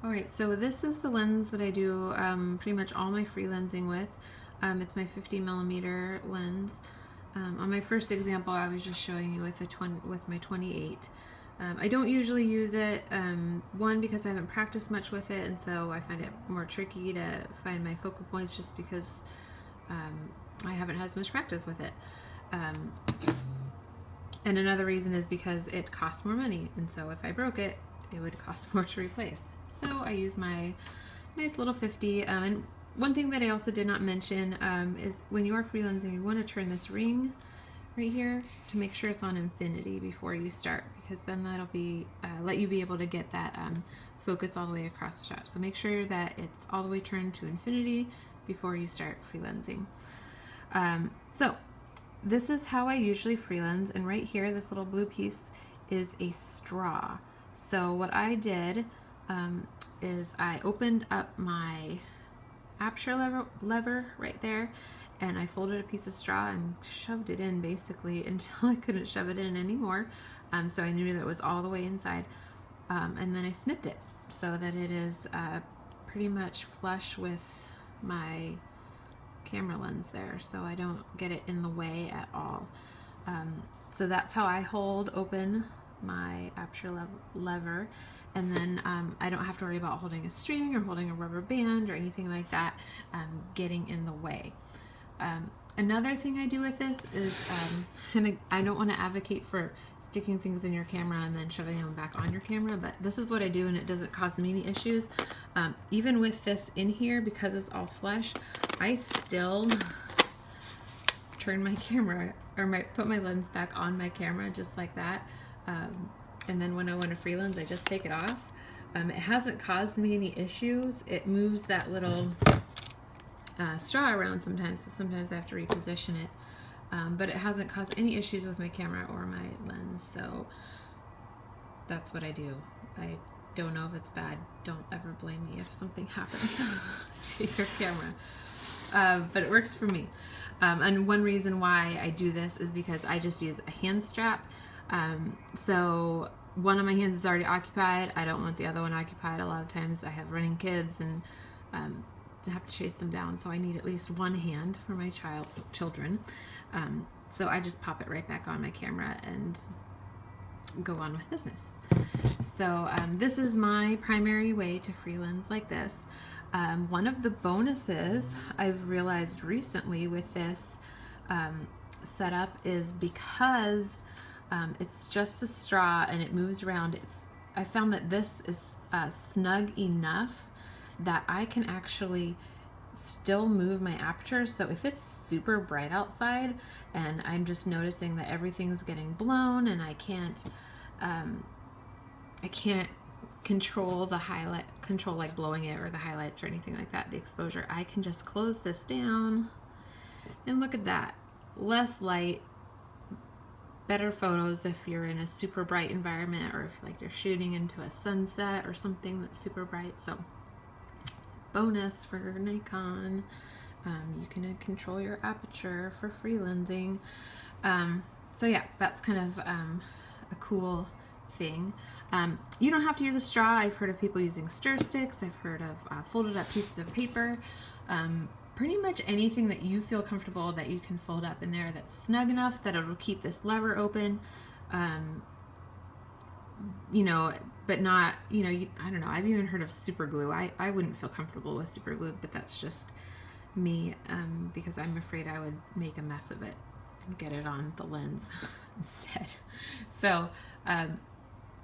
Alright, so this is the lens that I do pretty much all my freelancing with. It's my 50mm lens. On my first example, I was just showing you with my 28. I don't usually use it, one, because I haven't practiced much with it, and so I find it more tricky to find my focal points just because I haven't had as much practice with it. And another reason is because it costs more money, and so if I broke it, it would cost more to replace. So I use my nice little 50. And one thing that I also did not mention is when you are freelancing, you want to turn this ring right here to make sure it's on infinity before you start, because then that'll be let you be able to get that focus all the way across the shot. So make sure that it's all the way turned to infinity before you start freelancing. So this is how I usually freelance, and right here, this little blue piece is a straw. So what I did is I opened up my aperture lever right there, and I folded a piece of straw and shoved it in basically until I couldn't shove it in anymore. So I knew that it was all the way inside. And then I snipped it so that it is pretty much flush with my camera lens there, so I don't get it in the way at all. So that's how I hold open my aperture lever, and then I don't have to worry about holding a string or holding a rubber band or anything like that getting in the way. Another thing I do with this is, and I don't want to advocate for sticking things in your camera and then shoving them back on your camera, but this is what I do, and it doesn't cause me any issues. Even with this in here, because it's all flush, I still turn my camera, or put my lens back on my camera just like that. And then when I want to freelance, I just take it off. It hasn't caused me any issues. It moves that little straw around sometimes, so sometimes I have to reposition it. But it hasn't caused any issues with my camera or my lens, so that's what I do. I don't know if it's bad. Don't ever blame me if something happens to your camera. But it works for me. And one reason why I do this is because I just use a hand strap. So one of my hands is already occupied. I don't want the other one occupied. A lot of times I have running kids and to have to chase them down, so I need at least one hand for my children. So I just pop it right back on my camera and go on with business. So this is my primary way to freelance like this. One of the bonuses I've realized recently with this setup is because it's just a straw and it moves around. I found that this is snug enough that I can actually still move my aperture. So if it's super bright outside and I'm just noticing that everything's getting blown and I can't control the highlight, like blowing it or the highlights or anything like that, the exposure, I can just close this down and look at that. Less light, better photos if you're in a super bright environment, or if like you're shooting into a sunset or something that's super bright. So bonus for Nikon, you can control your aperture for freelancing. So yeah, that's kind of a cool thing. You don't have to use a straw. I've heard of people using stir sticks. I've heard of folded up pieces of paper. Pretty much anything that you feel comfortable that you can fold up in there that's snug enough that it'll keep this lever open. You know, but not, you know, I don't know, I've even heard of super glue. I wouldn't feel comfortable with super glue, but that's just me, because I'm afraid I would make a mess of it and get it on the lens instead. So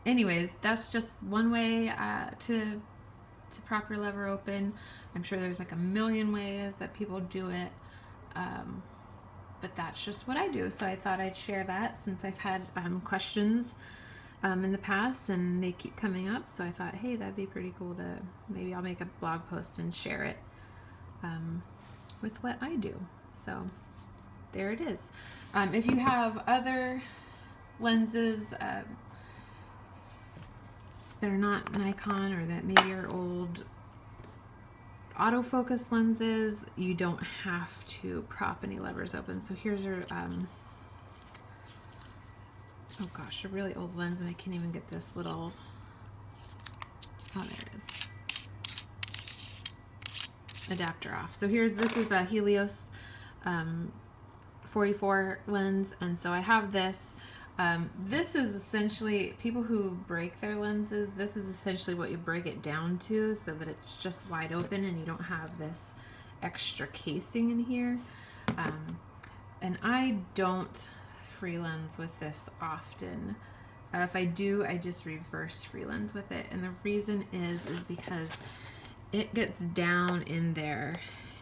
anyways, that's just one way to proper lever open. I'm sure there's like a million ways that people do it, but that's just what I do. So I thought I'd share that since I've had questions in the past and they keep coming up. So I thought, hey, that'd be pretty cool to, maybe I'll make a blog post and share it with what I do. So there it is. If you have other lenses that are not Nikon, or that maybe are old autofocus lenses, you don't have to prop any levers open. So here's your oh gosh, a really old lens, and I can't even get this little, oh, there it is. adapter off. So this is a Helios 44 lens, and so I have this. This is essentially, people who break their lenses, this is essentially what you break it down to, so that it's just wide open and you don't have this extra casing in here. And I don't freelens with this often. If I do, I just reverse freelens with it, and the reason is because it gets down in there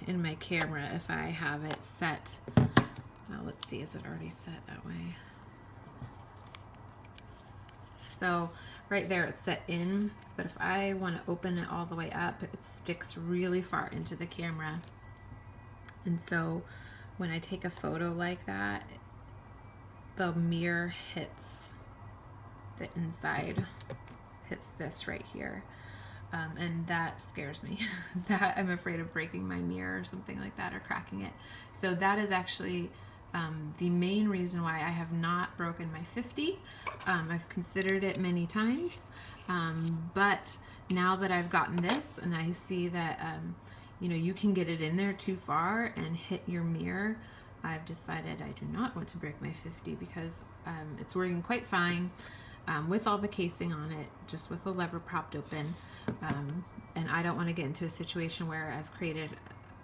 in my camera if I have it set. Let's see, is it already set that way? So right there it's set in, but if I want to open it all the way up, it sticks really far into the camera. And so when I take a photo like that, the mirror hits the inside, hits this right here. And that scares me. That I'm afraid of breaking my mirror or something like that, or cracking it. So that is actually the main reason why I have not broken my 50. I've considered it many times, but now that I've gotten this and I see that you know, you can get it in there too far and hit your mirror, I've decided I do not want to break my 50 because it's working quite fine. With all the casing on it, just with the lever propped open, and I don't want to get into a situation where I've created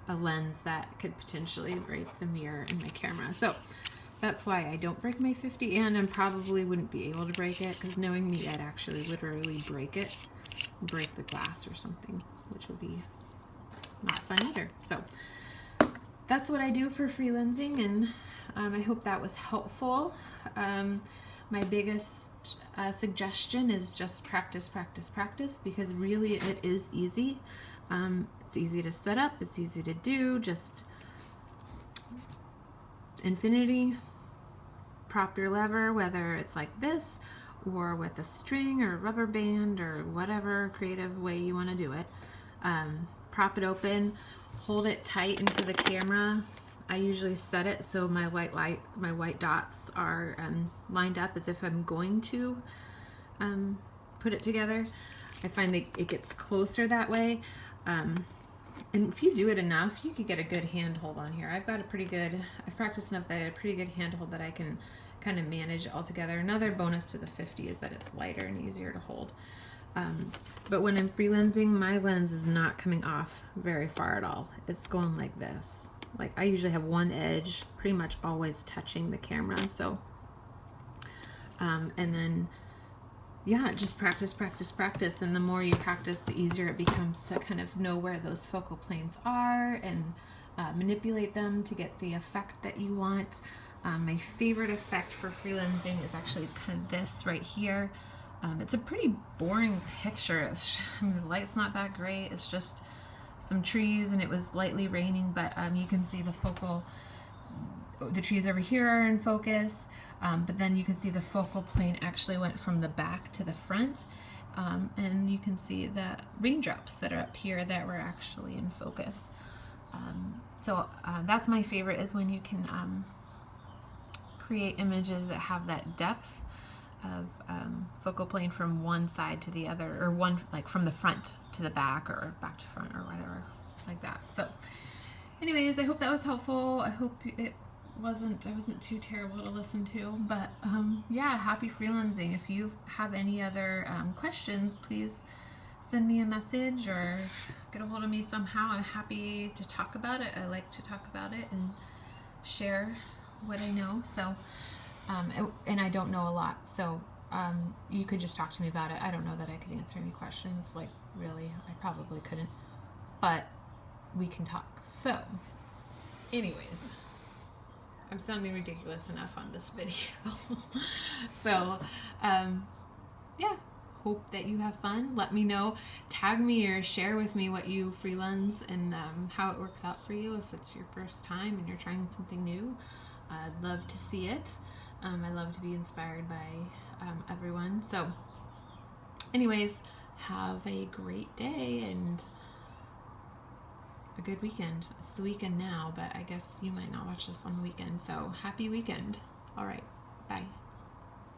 a lens that could potentially break the mirror in my camera. So that's why I don't break my 50, and I probably wouldn't be able to break it, because knowing me, I'd actually literally break it, break the glass or something, which would be not fun either. So that's what I do for freelancing, and I hope that was helpful. My biggest suggestion is just practice, practice, practice, because really it is easy. It's easy to set up, it's easy to do, just infinity, prop your lever, whether it's like this or with a string or a rubber band or whatever creative way you want to do it. Prop it open, hold it tight into the camera. I usually set it so my white dots are lined up as if I'm going to put it together. I find that it gets closer that way. And if you do it enough, you could get a good handhold on here. I've practiced enough that I have a pretty good handhold that I can kind of manage it all together. Another bonus to the 50 is that it's lighter and easier to hold. But when I'm freelancing, my lens is not coming off very far at all. It's going like this. Like, I usually have one edge pretty much always touching the camera. So, and then, yeah, just practice, practice, practice. And the more you practice, the easier it becomes to kind of know where those focal planes are and manipulate them to get the effect that you want. My favorite effect for freelancing is actually kind of this right here. It's a pretty boring picture. The light's not that great. It's just some trees, and it was lightly raining, but you can see the trees over here are in focus, but then you can see the focal plane actually went from the back to the front, and you can see the raindrops that are up here that were actually in focus. So that's my favorite, is when you can create images that have that depth of focal plane from one side to the other, or one, like from the front to the back, or back to front, or whatever, like that. So anyways, I hope that was helpful. I hope I wasn't too terrible to listen to, but yeah, happy freelancing. If you have any other questions, please send me a message or get a hold of me somehow. I'm happy to talk about it. I like to talk about it and share what I know. So and I don't know a lot, so you could just talk to me about it. I don't know that I could answer any questions, like, really, I probably couldn't, but we can talk. So anyways, I'm sounding ridiculous enough on this video. So yeah, hope that you have fun. Let me know, tag me or share with me what you freelance and how it works out for you if it's your first time and you're trying something new. I'd love to see it. I love to be inspired by everyone. So anyways, have a great day and a good weekend. It's the weekend now, but I guess you might not watch this on the weekend. So happy weekend. All right. Bye.